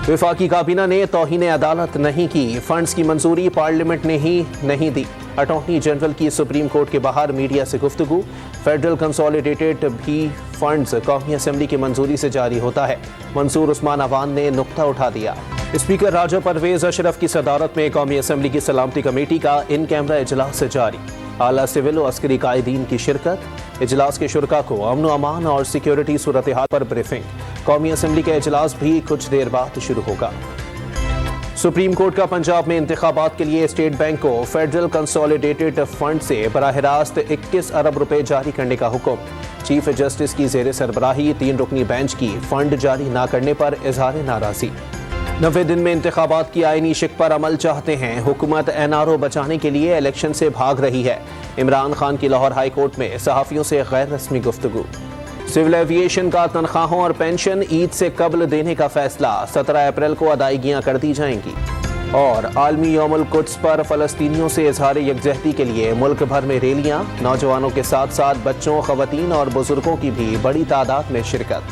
वफाकी काबीना ने तौहीन अदालत नहीं की, फंड्स की मंजूरी पार्लियामेंट ने ही नहीं दी। अटॉर्नी जनरल की सुप्रीम कोर्ट के बाहर मीडिया से गुफ्तगू। फेडरल कंसोलिडेटेड भी फंड्स कौमी असम्बली की मंजूरी से जारी होता है। मंसूर उस्मान अवान ने नुक्ता उठा दिया। स्पीकर राजा परवेज अशरफ की सदारत में कौमी असम्बली की सलामती कमेटी का इन कैमरा इजलास जारी। आला सिविल और अस्करी कायदीन की शिरकत। इजलास के शुरका को अमन अमान और सिक्योरिटी सूरत हाल पर ब्रीफिंग। कौमी असम्बली का इजलास भी कुछ देर बाद शुरू होगा। सुप्रीम कोर्ट का पंजाब में इंतखाबात के लिए स्टेट बैंक को फेडरल कंसोलिडेटेड फंड से बराह रास्त 21 अरब रुपए जारी करने का हुक्म। चीफ जस्टिस की जेर सरबराही 3 रुकनी बेंच की फंड जारी न करने पर इजहार नाराजी। 90 दिन में इंतखाबात की आईनी शिक पर अमल चाहते हैं। हुकूमत NRO बचाने के लिए इलेक्शन से भाग रही है। इमरान खान की लाहौर हाई कोर्ट में सहाफ़ियों से गैर रस्मी गुफ्तगू। सिविल एविएशन का तनख्वाहों और पेंशन ईद से कबल देने का फैसला। 17 अप्रैल को अदायगियां कर दी जाएंगी। और आलमी यौमुल कुद्स पर फ़लस्तीनियों से इजहार यकजहती के लिए मुल्क भर में रैलियां। नौजवानों के साथ साथ बच्चों, ख़वातीन और बुजुर्गों की भी बड़ी तादाद में शिरकत।